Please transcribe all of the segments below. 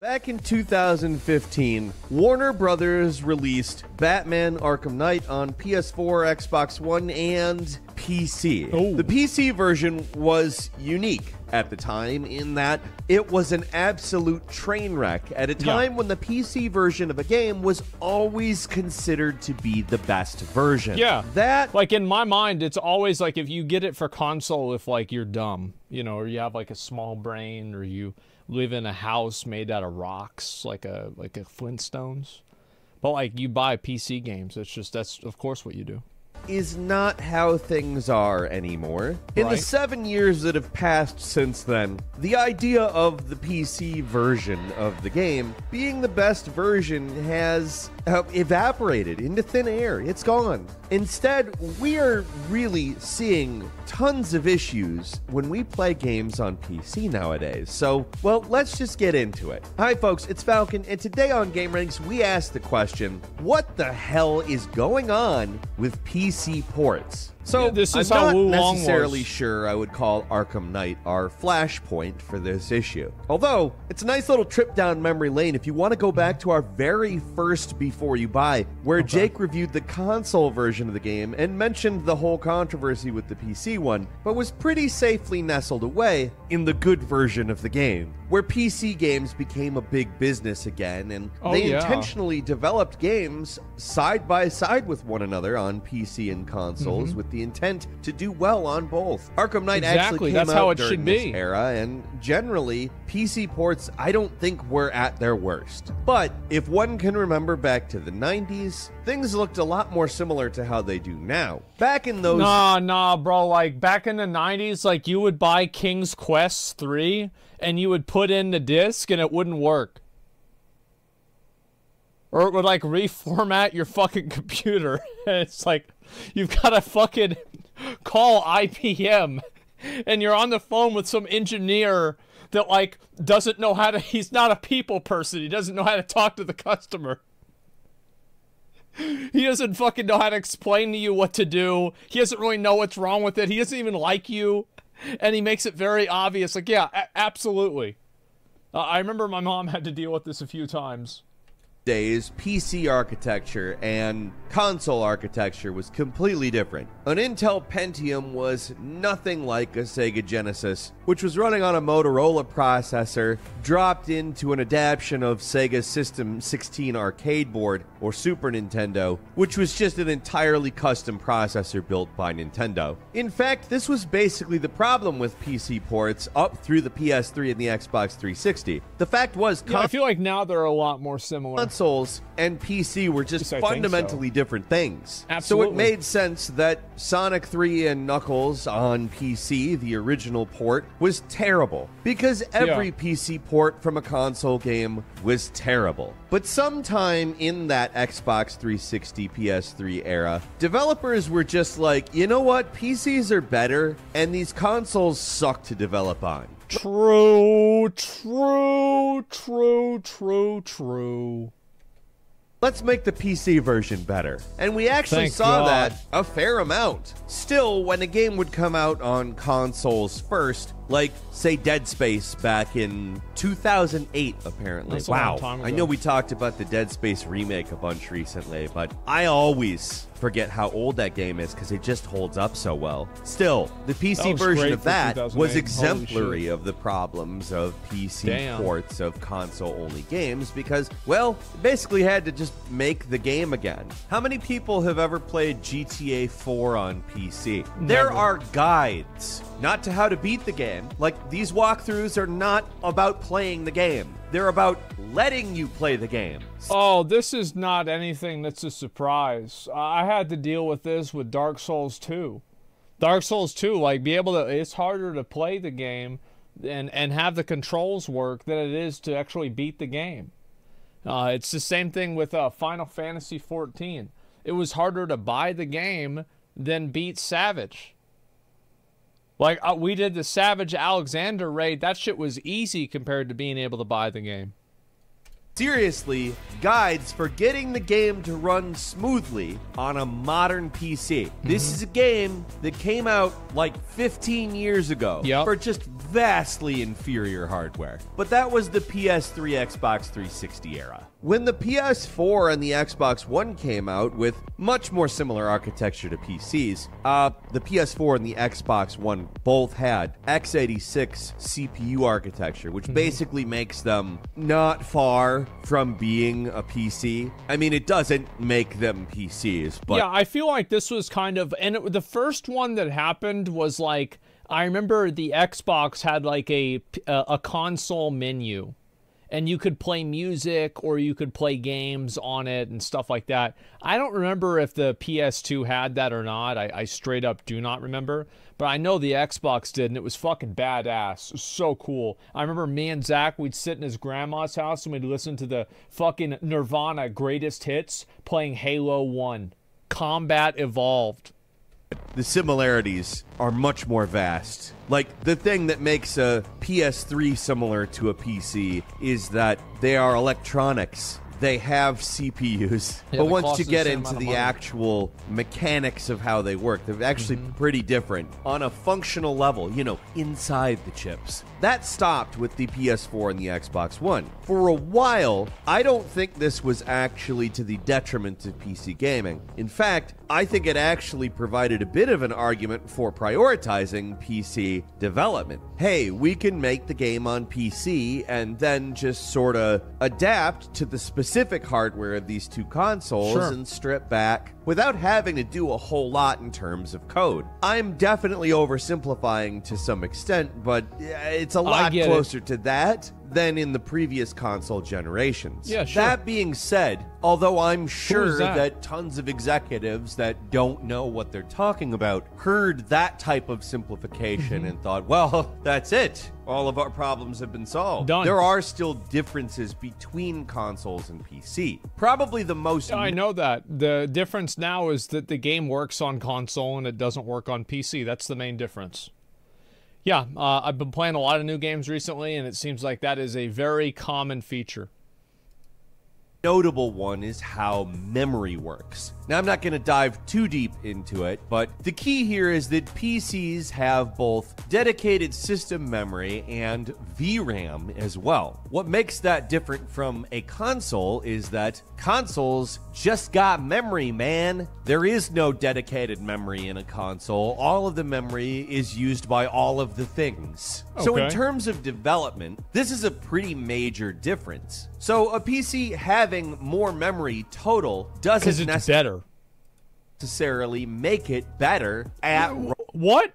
Back in 2015, Warner Brothers released Batman Arkham Knight on PS4, Xbox One, and PC. Oh. The PC version was unique at the time in that it was an absolute train wreck at a time when the PC version of a game was always considered to be the best version. Yeah. That, like, in my mind, it's always like if you get it for console, if like you're dumb, you know, or you have like a small brain, or you live in a house made out of rocks, like a Flintstones. But like you buy PC games, that's of course what you do. is not how things are anymore. In the 7 years that have passed since then, the idea of the PC version of the game being the best version has evaporated into thin air. It's gone. Instead, we are really seeing tons of issues when we play games on PC nowadays. So, well, let's just get into it. Hi folks, it's Falcon, and today on Game Ranks, we ask the question, what the hell is going on with PC ports? So, yeah, this is I'm how not necessarily sure I would call Arkham Knight our flashpoint for this issue. Although, it's a nice little trip down memory lane if you want to go back to our very first Before You Buy, where Jake reviewed the console version of the game and mentioned the whole controversy with the PC one, but was pretty safely nestled away in the good version of the game, where PC games became a big business again, and they intentionally developed games side by side with one another on PC and consoles with the intent to do well on both. Arkham Knight actually came out during this era, and generally, PC ports I don't think were at their worst. But if one can remember back to the 90s, things looked a lot more similar to how they do now. Back in those... Nah, bro, like, back in the 90s, like, you would buy King's Quest 3, and you would put in the disc, and it wouldn't work. Or it would, like, reformat your fucking computer. And it's like, you've got to fucking call IBM, and you're on the phone with some engineer that, like, doesn't know how to... He's not a people person. He doesn't know how to talk to the customer. He doesn't fucking know how to explain to you what to do. He doesn't really know what's wrong with it. He doesn't even like you. And he makes it very obvious. Like, yeah, absolutely. I remember my mom had to deal with this a few times. Days, PC architecture and console architecture was completely different. An Intel Pentium was nothing like a Sega Genesis, which was running on a Motorola processor dropped into an adaptation of Sega's System 16 arcade board, or Super Nintendo, which was just an entirely custom processor built by Nintendo. In fact, this was basically the problem with PC ports up through the PS3 and the Xbox 360. The fact was, I feel like now they're a lot more similar. Consoles and PC were just fundamentally different things. Absolutely. So it made sense that Sonic 3 and Knuckles on PC, the original port, was terrible. Because every PC port from a console game was terrible. But sometime in that Xbox 360, PS3 era, developers were just like, you know what, PCs are better, and these consoles suck to develop on. True. Let's make the PC version better. And we actually saw that a fair amount. Still, when a game would come out on consoles first, like, say, Dead Space back in 2008, apparently. Wow. I know we talked about the Dead Space remake a bunch recently, but I always forget how old that game is because it just holds up so well. Still, the PC version of that was exemplary of the problems of PC ports of console-only games because, well, basically had to just make the game again. How many people have ever played GTA 4 on PC? Never. There are guides, not to how to beat the game. Like, these walkthroughs are not about playing the game. They're about letting you play the game. Oh, this is not anything that's a surprise. I had to deal with this with Dark Souls 2. Dark Souls 2, like, it's harder to play the game and have the controls work than it is to actually beat the game. It's the same thing with Final Fantasy 14. It was harder to buy the game than beat Savage. Like, we did the Savage Alexander raid. That shit was easy compared to being able to buy the game. Seriously, guides for getting the game to run smoothly on a modern PC. This is a game that came out like 15 years ago for just vastly inferior hardware. But that was the PS3, Xbox 360 era. When the PS4 and the Xbox One came out with much more similar architecture to PCs, the PS4 and the Xbox One both had x86 CPU architecture, which basically makes them not far from being a PC. I mean, it doesn't make them PCs, but... Yeah, I feel like this was kind of... And the first one that happened was like... I remember the Xbox had like a console menu. And you could play music or you could play games on it and stuff like that. I don't remember if the PS2 had that or not. I straight up do not remember. But I know the Xbox did, and it was fucking badass. It was so cool. I remember me and Zach, we'd sit in his grandma's house and we'd listen to the fucking Nirvana greatest hits playing Halo 1. Combat Evolved. The similarities are much more vast. Like, the thing that makes a PS3 similar to a PC is that they are electronics. They have CPUs. Yeah, but once you get into the actual mechanics of how they work, they're actually pretty different on a functional level, you know, inside the chips. That stopped with the PS4 and the Xbox One. For a while, I don't think this was actually to the detriment of PC gaming. In fact, I think it actually provided a bit of an argument for prioritizing PC development. Hey, we can make the game on PC and then just sort of adapt to the specific hardware of these two consoles and strip back without having to do a whole lot in terms of code. I'm definitely oversimplifying to some extent, but it's a lot closer to that than in the previous console generations. Yeah, sure. That being said, although I'm sure that tons of executives that don't know what they're talking about heard that type of simplification and thought, well, that's it. All of our problems have been solved. Done. There are still differences between consoles and PC. Probably the most... I know that. The difference now is that the game works on console and it doesn't work on PC. That's the main difference. Yeah, I've been playing a lot of new games recently, and it seems like that is a very common feature. Notable one is how memory works. Now, I'm not going to dive too deep into it, but the key here is that PCs have both dedicated system memory and VRAM as well. What makes that different from a console is that consoles just got memory, man. There is no dedicated memory in a console. All of the memory is used by all of the things. Okay. So in terms of development, this is a pretty major difference. So a PC having more memory total doesn't necessarily make it better at... What?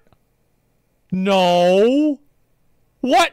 No. What?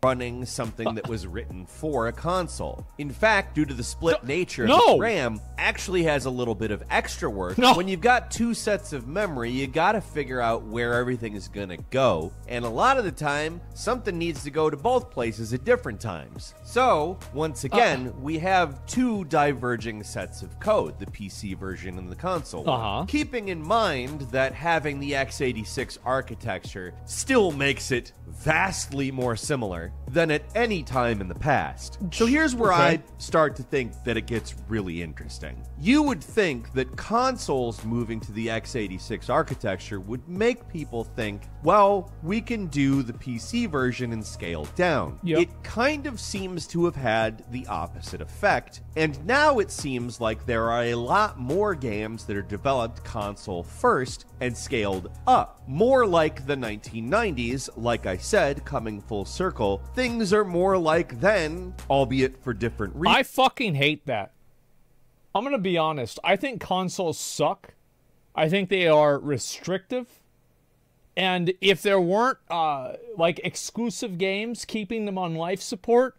Running something that was written for a console. In fact, due to the split nature of the RAM, actually has a little bit of extra work. When you've got two sets of memory, you gotta figure out where everything is gonna go. And a lot of the time, something needs to go to both places at different times. So, once again, we have two diverging sets of code, the PC version and the console one. Keeping in mind that having the x86 architecture still makes it vastly more similar than at any time in the past. So here's where I start to think that it gets really interesting. You would think that consoles moving to the x86 architecture would make people think, well, we can do the PC version and scale down. It kind of seems to have had the opposite effect, and now it seems like there are a lot more games that are developed console first and scaled up. More like the 1990s, like I said, coming full circle. Things are more like then, albeit for different reasons. I fucking hate that. I'm gonna be honest. I think consoles suck. I think they are restrictive. And if there weren't, like, exclusive games keeping them on life support,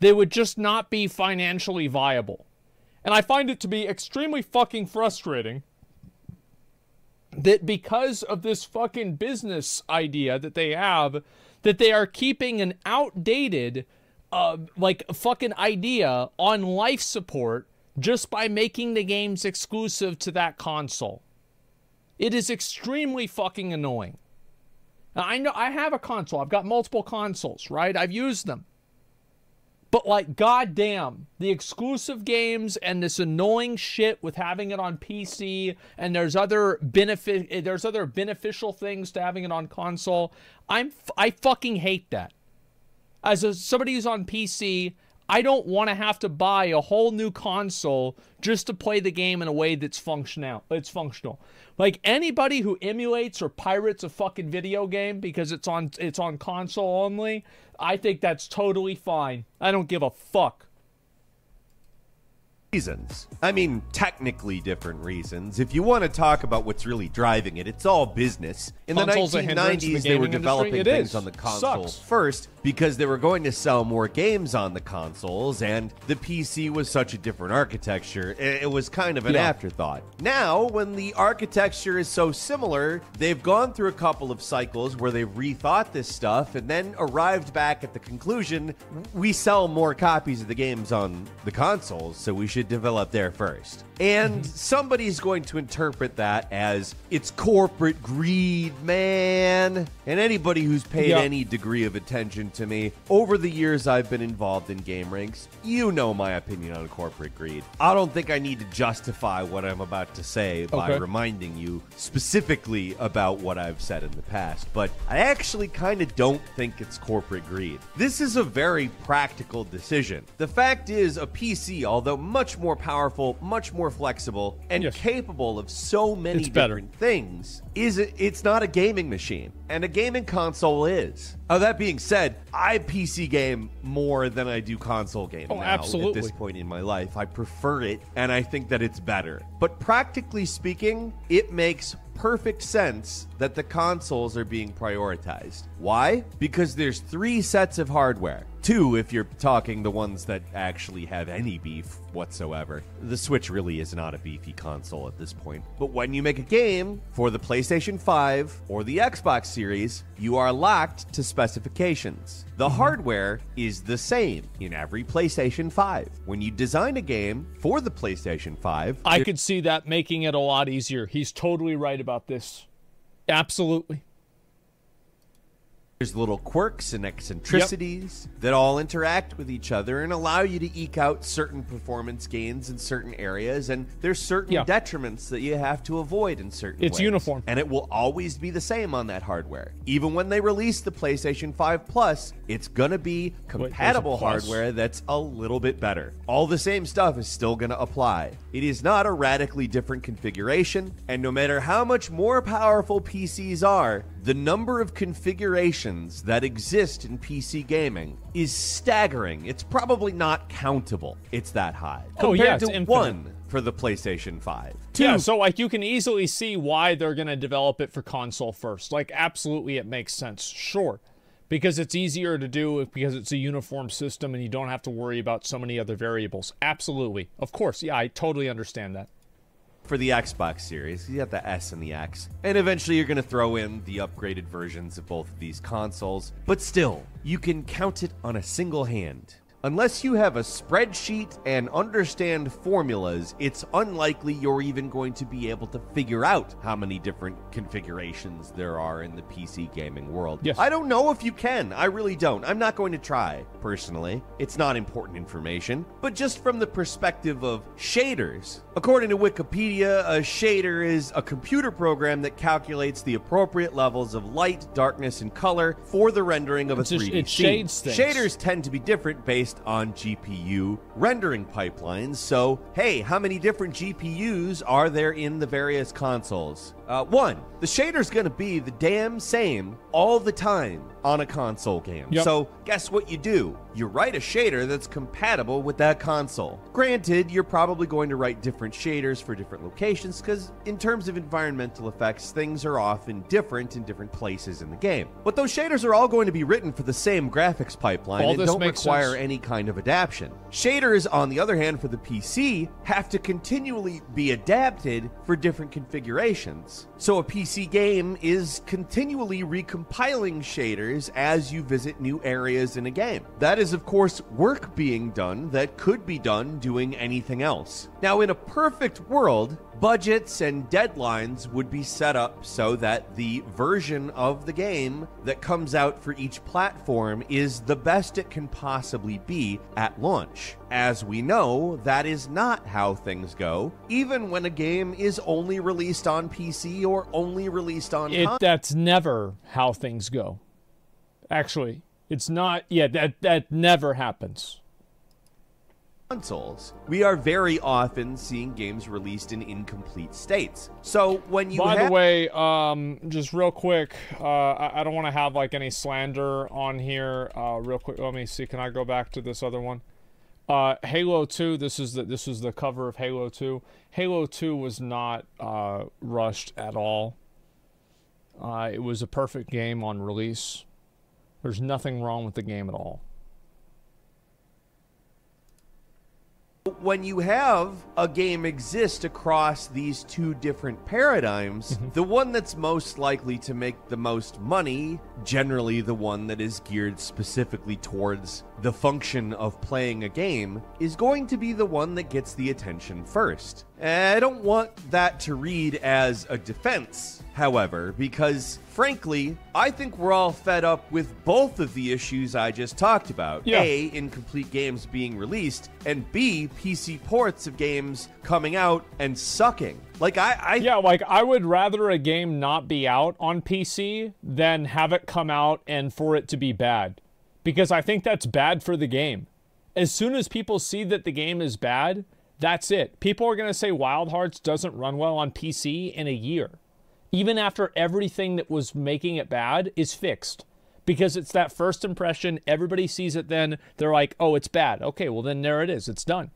they would just not be financially viable. And I find it to be extremely fucking frustrating that because of this fucking business idea that they have, that they are keeping an outdated, like, fucking idea on life support just by making the games exclusive to that console. It is extremely fucking annoying. Now, I know I have a console. I've got multiple consoles, right? I've used them. But like, goddamn, the exclusive games and this annoying shit with having it on PC, and there's other beneficial things to having it on console. I fucking hate that. As somebody who's on PC, I don't want to have to buy a whole new console just to play the game in a way that's functional. It's functional. Like, anybody who emulates or pirates a fucking video game because it's on console only, I think that's totally fine. I don't give a fuck. Reasons. I mean, technically different reasons. If you want to talk about what's really driving it, it's all business. In the 1990s, they were developing things on the console first because they were going to sell more games on the consoles, and the PC was such a different architecture, it was kind of an afterthought. Now, when the architecture is so similar, they've gone through a couple of cycles where they've rethought this stuff and then arrived back at the conclusion, we sell more copies of the games on the consoles, so we should develop there first. And somebody's going to interpret that as it's corporate greed, man. And anybody who's paid any degree of attention to me over the years I've been involved in game ranks, you know my opinion on corporate greed. I don't think I need to justify what I'm about to say by reminding you specifically about what I've said in the past, but I actually kind of don't think it's corporate greed. This is a very practical decision. The fact is, a PC, although much more powerful, much more flexible, and capable of so many different things, it's not a gaming machine, and a gaming console is. That being said, I PC game more than I do console game now at this point in my life. I prefer it, and I think that it's better. But practically speaking, it makes perfect sense that the consoles are being prioritized. Why? Because there's 3 sets of hardware. 2 if you're talking the ones that actually have any beef whatsoever. The Switch really is not a beefy console at this point. But when you make a game for the PlayStation 5 or the Xbox Series, you are locked to specifications. The hardware is the same in every PlayStation 5. When you design a game for the PlayStation 5... I could see that making it a lot easier. He's totally right about this. Absolutely. There's little quirks and eccentricities that all interact with each other and allow you to eke out certain performance gains in certain areas, and there's certain detriments that you have to avoid in certain ways. It's uniform. And it will always be the same on that hardware. Even when they release the PlayStation 5 Plus, it's gonna be compatible hardware that's a little bit better. All the same stuff is still gonna apply. It is not a radically different configuration, and no matter how much more powerful PCs are, the number of configurations that exist in PC gaming is staggering. It's probably not countable. It's that high. Compared to infinite. 1 for the PlayStation 5. 2. Yeah, so like you can easily see why they're going to develop it for console first. Like, absolutely it makes sense. Sure. Because it's easier to do, because it's a uniform system and you don't have to worry about so many other variables. Absolutely. Of course. Yeah, I totally understand that. For the Xbox Series, you got the S and the X, and eventually you're going to throw in the upgraded versions of both of these consoles, but still, you can count it on a single hand. Unless you have a spreadsheet and understand formulas, it's unlikely you're even going to be able to figure out how many different configurations there are in the PC gaming world. Yes. I don't know if you can. I really don't. I'm not going to try, personally. It's not important information. But just from the perspective of shaders, according to Wikipedia, a shader is a computer program that calculates the appropriate levels of light, darkness, and color for the rendering of a 3D scene. It shades things. Shaders tend to be different based on GPU rendering pipelines. So, hey, how many different GPUs are there in the various consoles? 1. The shader's gonna be the damn same all the time on a console game. Yep. So, guess what you do? You write a shader that's compatible with that console. Granted, you're probably going to write different shaders for different locations because in terms of environmental effects, things are often different in different places in the game. But those shaders are all going to be written for the same graphics pipeline and don't require any kind of adaptation. Shaders, on the other hand, for the PC, have to continually be adapted for different configurations. So a PC game is continually recompiling shaders players as you visit new areas in a game. That is, of course, work being done that could be done doing anything else. Now, in a perfect world, budgets and deadlines would be set up so that the version of the game that comes out for each platform is the best it can possibly be at launch. As we know, that is not how things go, even when a game is only released on PC or only released on console. That's never how things go. Actually, it's not. Yeah, that never happens. Consoles, we are very often seeing games released in incomplete states. So when you By the way, just real quick, I don't want to have like any slander on here. Real quick, let me see. Can I go back to this other one? Halo 2. This is the cover of Halo 2. Halo 2 was not rushed at all. It was a perfect game on release. There's nothing wrong with the game at all. When you have a game exist across these two different paradigms, the one that's most likely to make the most money, generally the one that is geared specifically towards the function of playing a game, is going to be the one that gets the attention first. And I don't want that to read as a defense, however, because frankly, I think we're all fed up with both of the issues I just talked about. Yeah. A, incomplete games being released, and B, PC ports of games coming out and sucking. Like, Yeah, like, I would rather a game not be out on PC than have it come out and for it to be bad. Because I think that's bad for the game. As soon as people see that the game is bad, that's it. People are going to say Wild Hearts doesn't run well on PC in a year. Even after everything that was making it bad is fixed. Because it's that first impression, everybody sees it then, they're like, oh, it's bad. Okay, well then there it is, it's done.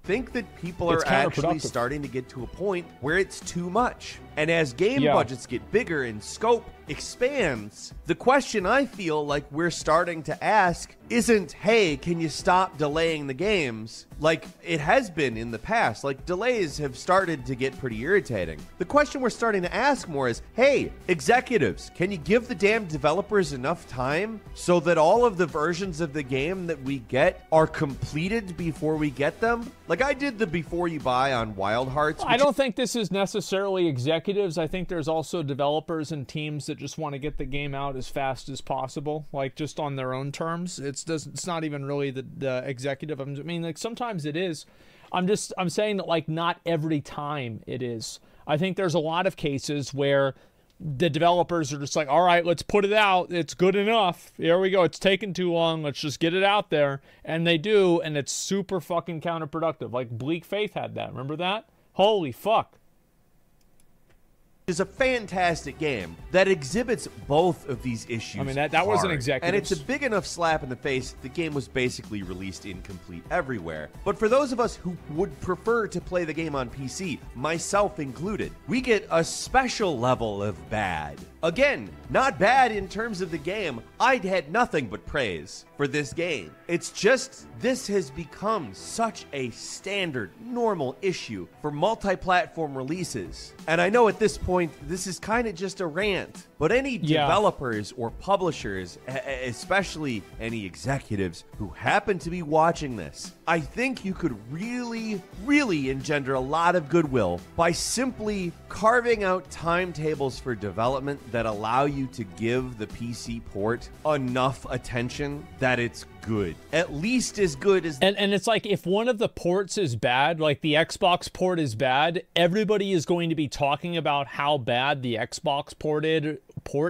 Think that people are actually starting to get to a point where it's too much. And as game budgets get bigger and scope expands, the question I feel like we're starting to ask isn't, hey, can you stop delaying the games? Like it has been in the past. Like delays have started to get pretty irritating. The question we're starting to ask more is, hey, executives, can you give the damn developers enough time so that all of the versions of the game that we get are completed before we get them? Like I did the before you buy on Wild Hearts. I don't think this is necessarily executives. I think there's also developers and teams that just want to get the game out as fast as possible, like just on their own terms. It's not even really the executive. I mean, like sometimes it is. I'm saying that like not every time it is. I think there's a lot of cases where the developers are just like, all right, let's put it out. It's good enough. Here we go. It's taken too long. Let's just get it out there. And they do, and it's super fucking counterproductive. Like Bleak Faith had that. Remember that? Holy fuck. Is a fantastic game that exhibits both of these issues. I mean, that wasn't executive. And it's a big enough slap in the face. The game was basically released incomplete everywhere. But for those of us who would prefer to play the game on PC, myself included, we get a special level of bad. Again, not bad in terms of the game. I'd had nothing but praise for this game. It's just, this has become such a standard, normal issue for multi-platform releases. And I know at this point, this is kind of just a rant, but any developers or publishers, especially any executives who happen to be watching this, I think you could really, really engender a lot of goodwill by simply carving out timetables for development that allow you to give the PC port enough attention that it's good. At least as good as... And it's like, if one of the ports is bad, like the Xbox port is bad, everybody is going to be talking about how bad the Xbox port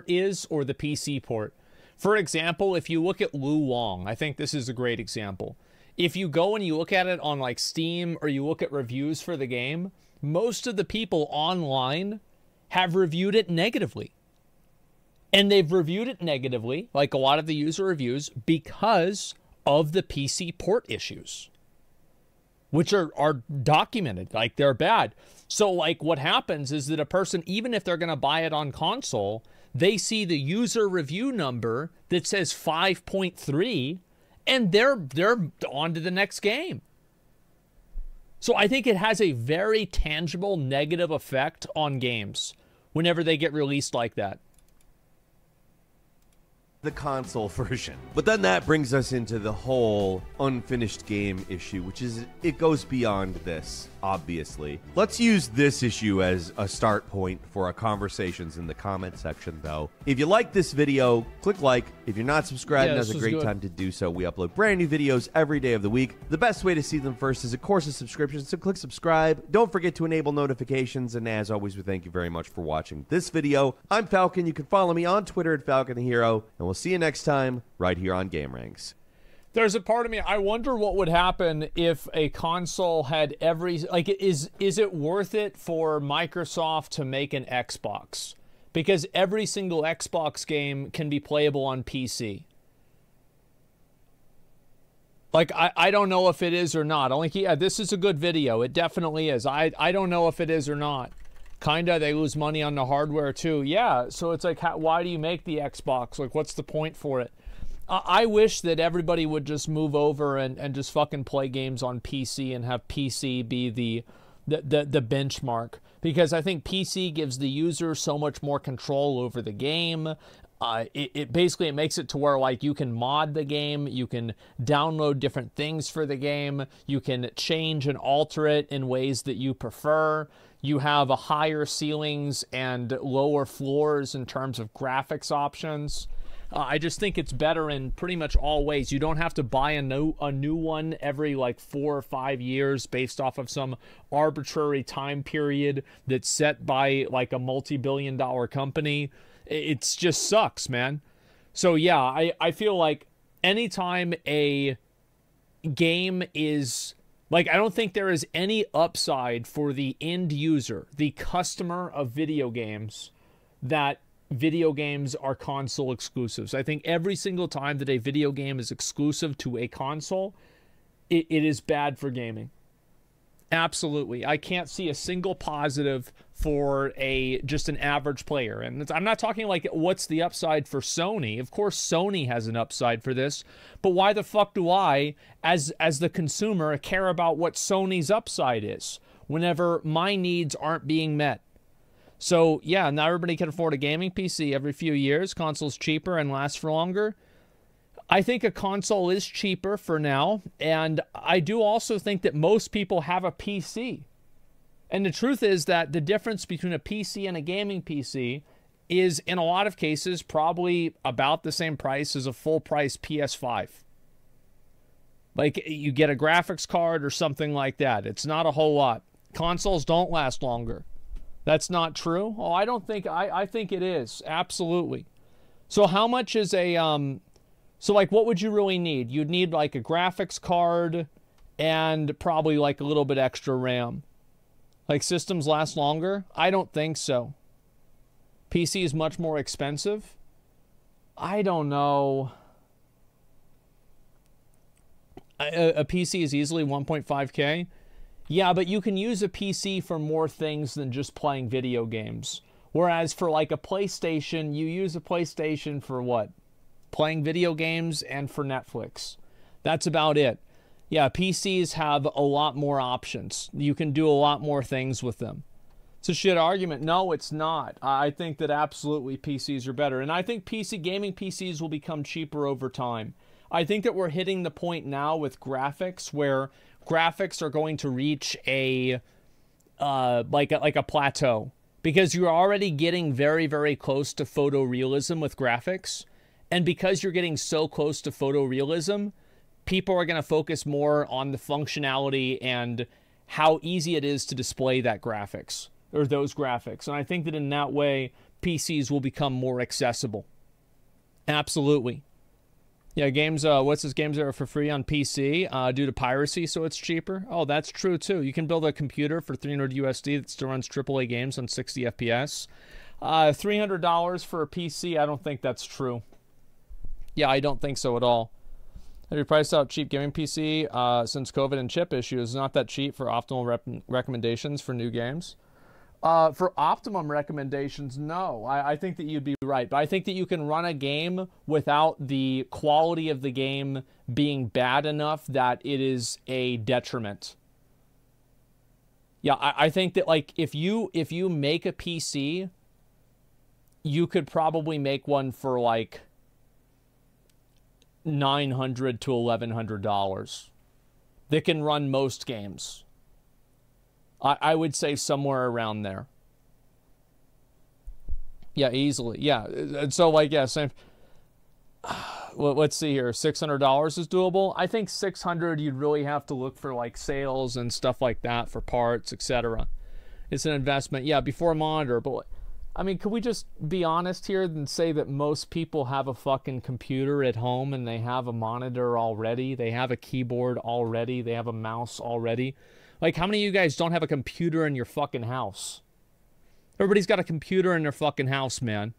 is or the PC port. For example, if you look at Lu Wang, I think this is a great example. If you go and you look at it on like Steam or you look at reviews for the game, most of the people online have reviewed it negatively. And they've reviewed it negatively, like a lot of the user reviews, because of the PC port issues, which are documented, like they're bad. So like what happens is that a person, even if they're going to buy it on console, they see the user review number that says 5.3 and they're on to the next game. So I think it has a very tangible negative effect on games whenever they get released like that. the console version. But then that brings us into the whole unfinished game issue, which is, it goes beyond this, obviously. Let's use this issue as a start point for our conversations in the comment section, though. If you like this video, click like. If you're not subscribed, now's a great time to do so. We upload brand new videos every day of the week. The best way to see them first is, of course, a subscription, so click subscribe. Don't forget to enable notifications, and as always, we thank you very much for watching this video. I'm Falcon. You can follow me on Twitter at FalconTheHero, and we'll see you next time right here on GameRanks. There's a part of me, I wonder what would happen if a console had every, like, is it worth it for Microsoft to make an Xbox? Because every single Xbox game can be playable on PC. Like, I don't know if it is or not. Like, yeah, this is a good video. It definitely is. I don't know if it is or not. Kinda, they lose money on the hardware too. Yeah, so it's like, why do you make the Xbox? Like, what's the point for it? I wish that everybody would just move over and just fucking play games on PC and have PC be the benchmark. Because I think PC gives the user so much more control over the game. It basically makes it to where, like, you can mod the game, you can download different things for the game, you can change and alter it in ways that you prefer. You have a higher ceilings and lower floors in terms of graphics options. I just think it's better in pretty much all ways. You don't have to buy a new one every like 4 or 5 years based off of some arbitrary time period that's set by like a multi-billion-dollar company. It's just sucks, man. So yeah, I feel like anytime a game is, like, I don't think there is any upside for the end user, the customer of video games, that video games are console exclusives. I think every single time that a video game is exclusive to a console, it is bad for gaming. Absolutely. I can't see a single positive for just an average player. And I'm not talking like what's the upside for Sony. Of course Sony has an upside for this, but why the fuck do I, as the consumer, care about what Sony's upside is whenever my needs aren't being met? So yeah, now everybody can afford a gaming PC every few years. Console's cheaper and lasts for longer. I think a console is cheaper for now, and I do also think that most people have a PC. And the truth is that the difference between a PC and a gaming PC is, in a lot of cases, probably about the same price as a full-price PS5. Like, you get a graphics card or something like that. It's not a whole lot. Consoles don't last longer. That's not true? Oh, I don't think, I think it is. Absolutely. So how much is a, so like what would you really need? You'd need like a graphics card and probably like a little bit extra RAM. Like, systems last longer? I don't think so. PC is much more expensive? I don't know. A PC is easily 1.5K? Yeah, but you can use a PC for more things than just playing video games. Whereas for like a PlayStation, you use a PlayStation for what? Playing video games and for Netflix. That's about it. Yeah, PCs have a lot more options. You can do a lot more things with them. It's a shit argument. No, it's not. I think that absolutely PCs are better. And I think gaming PCs will become cheaper over time. I think that we're hitting the point now with graphics where graphics are going to reach a like a plateau, because you're already getting very, very close to photorealism with graphics. And because you're getting so close to photorealism, people are going to focus more on the functionality and how easy it is to display that graphics, or those graphics. And I think that in that way, PCs will become more accessible. Absolutely. Yeah, games, what's this, games that are for free on PC due to piracy, so it's cheaper? Oh, that's true too. You can build a computer for $300 USD that still runs AAA games on 60 FPS. $300 for a PC, I don't think that's true. Yeah, I don't think so at all. Have you priced out cheap gaming PC since COVID and chip issues? Not that cheap for optimal recommendations for new games. For optimum recommendations, no. I think that you'd be right. But I think that you can run a game without the quality of the game being bad enough that it is a detriment. Yeah, I think that, like, if you make a PC, you could probably make one for, like, $900 to $1,100. They can run most games. I would say somewhere around there. Yeah, easily. Yeah. And so, like, yeah, same. Well, let's see here. $600 is doable. I think $600, you'd really have to look for, like, sales and stuff like that for parts, etc. It's an investment. Yeah, before a monitor. But, I mean, could we just be honest here and say that most people have a fucking computer at home and they have a monitor already? They have a keyboard already. They have a mouse already. Like, how many of you guys don't have a computer in your fucking house? Everybody's got a computer in their fucking house, man.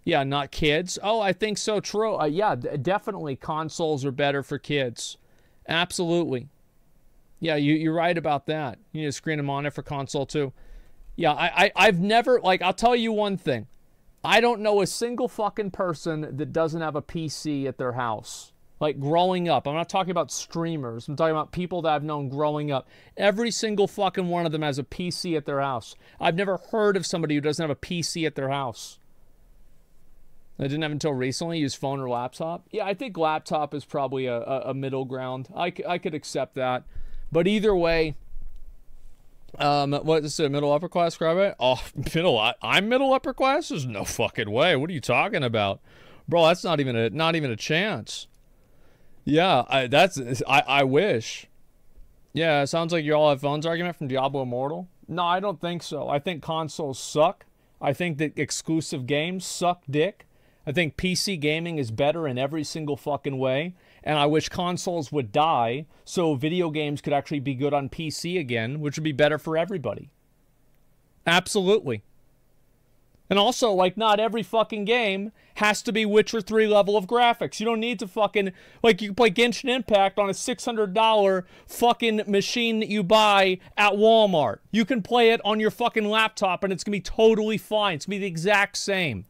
Yeah, not kids. Oh, I think so, true. Yeah, definitely consoles are better for kids. Absolutely. Yeah, you're right about that. You need a screen and monitor for console, too. Yeah, I've never, like, I'll tell you one thing. I don't know a single fucking person that doesn't have a PC at their house. Like, growing up. I'm not talking about streamers. I'm talking about people that I've known growing up. Every single fucking one of them has a PC at their house. I've never heard of somebody who doesn't have a PC at their house. I didn't have until recently use phone or laptop. Yeah, I think laptop is probably a middle ground. I could accept that. But either way, what is it, middle upper class crowd, right? Oh, I'm middle upper class? There's no fucking way. What are you talking about? Bro, that's not even a chance. Yeah, I wish. Yeah, it sounds like you all have phones argument from Diablo Immortal. No, I don't think so. I think consoles suck. I think that exclusive games suck dick. I think PC gaming is better in every single fucking way. And I wish consoles would die so video games could actually be good on PC again, which would be better for everybody. Absolutely. And also, like, not every fucking game has to be Witcher 3 level of graphics. You don't need to fucking, like, you can play Genshin Impact on a $600 fucking machine that you buy at Walmart. You can play it on your fucking laptop and it's going to be totally fine. It's going to be the exact same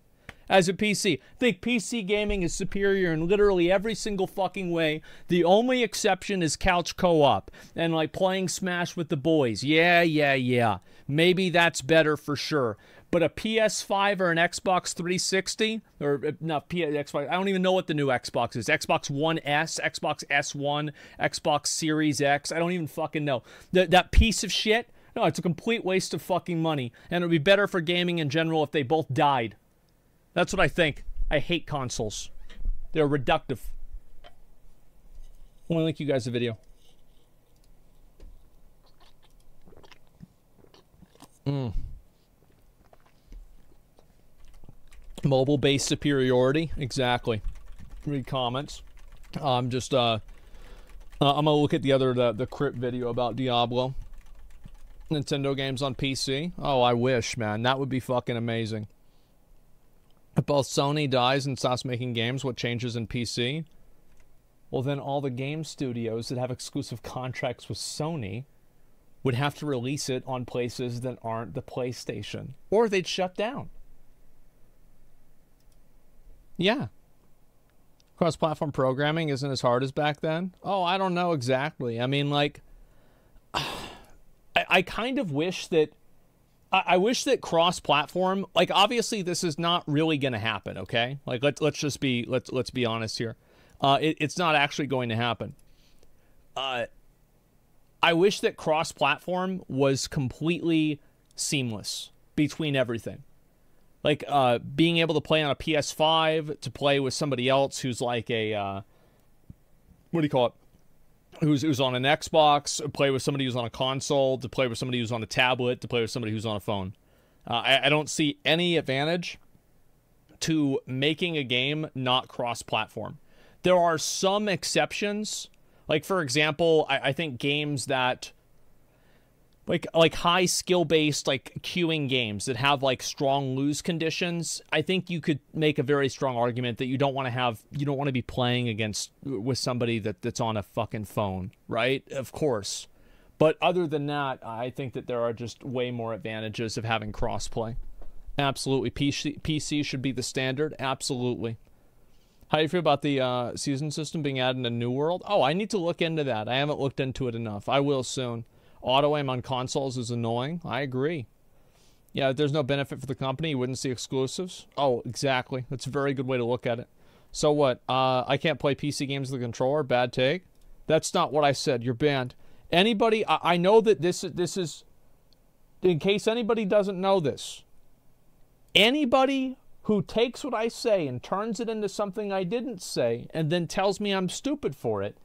as a PC. I think PC gaming is superior in literally every single fucking way. The only exception is couch co-op and, like, playing Smash with the boys. Yeah. Maybe that's better for sure. But a PS5 or an Xbox 360, or not PS5, I don't even know what the new Xbox is. Xbox One S, Xbox S1, Xbox Series X, I don't even fucking know. That piece of shit, no, it's a complete waste of fucking money. And it would be better for gaming in general if they both died. That's what I think. I hate consoles. They're reductive. I want to link you guys a video. Mobile-based superiority. Exactly. Read comments. I'm gonna look at the Crypt video about Diablo. Nintendo games on PC. Oh, I wish, man. That would be fucking amazing. If both Sony dies and stops making games, what changes in PC? Well, then all the game studios that have exclusive contracts with Sony would have to release it on places that aren't the PlayStation. Or they'd shut down. Yeah. Cross-platform programming isn't as hard as back then. Oh, I don't know exactly. I mean, like, I kind of wish that, I wish that cross-platform, like, obviously this is not really going to happen, okay? Like, let's be honest here. It's not actually going to happen. I wish that cross-platform was completely seamless between everything. Like, being able to play on a PS5, to play with somebody else who's like a, what do you call it? Who's on an Xbox, play with somebody who's on a console, to play with somebody who's on a tablet, to play with somebody who's on a phone. I don't see any advantage to making a game not cross-platform. There are some exceptions. Like, for example, I think games that, like high skill-based, like, queuing games that have, like, strong lose conditions, I think you could make a very strong argument that you don't want to be playing with somebody that's on a fucking phone, right? Of course. But other than that, I think that there are just way more advantages of having cross-play. Absolutely. PC should be the standard. Absolutely. How do you feel about the season system being added in a New World? Oh, I need to look into that. I haven't looked into it enough. I will soon. Auto-aim on consoles is annoying. I agree. Yeah, if there's no benefit for the company, you wouldn't see exclusives. Oh, exactly. That's a very good way to look at it. So what? I can't play PC games with a controller? Bad take? That's not what I said. You're banned. Anybody, I know that this is, in case anybody doesn't know this, anybody who takes what I say and turns it into something I didn't say and then tells me I'm stupid for it,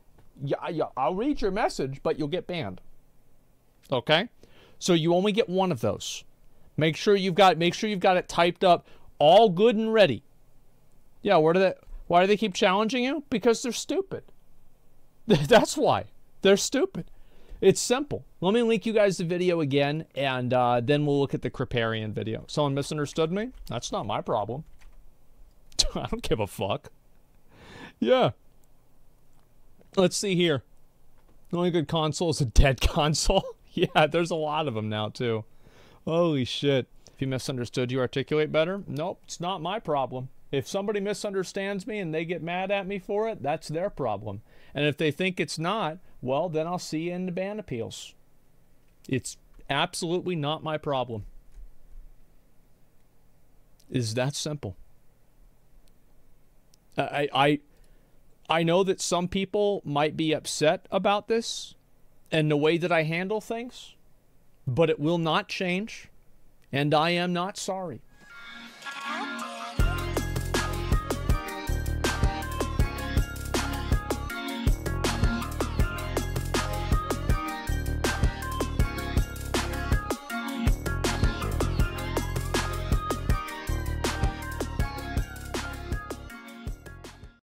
yeah, I'll read your message, but you'll get banned. Okay? So you only get one of those. Make sure you've got it typed up, all good and ready. Yeah, why do they keep challenging you? Because they're stupid. That's why. They're stupid. It's simple. Let me link you guys the video again, and then we'll look at the Kriparian video. Someone misunderstood me? That's not my problem. I don't give a fuck. Yeah. Let's see here. The only good console is a dead console. Yeah, there's a lot of them now, too. Holy shit. If you misunderstood, you articulate better? Nope, it's not my problem. If somebody misunderstands me and they get mad at me for it, that's their problem. And if they think it's not, well, then I'll see you in the ban appeals. It's absolutely not my problem. It's that simple. I know that some people might be upset about this and the way that I handle things, but it will not change, and I am not sorry.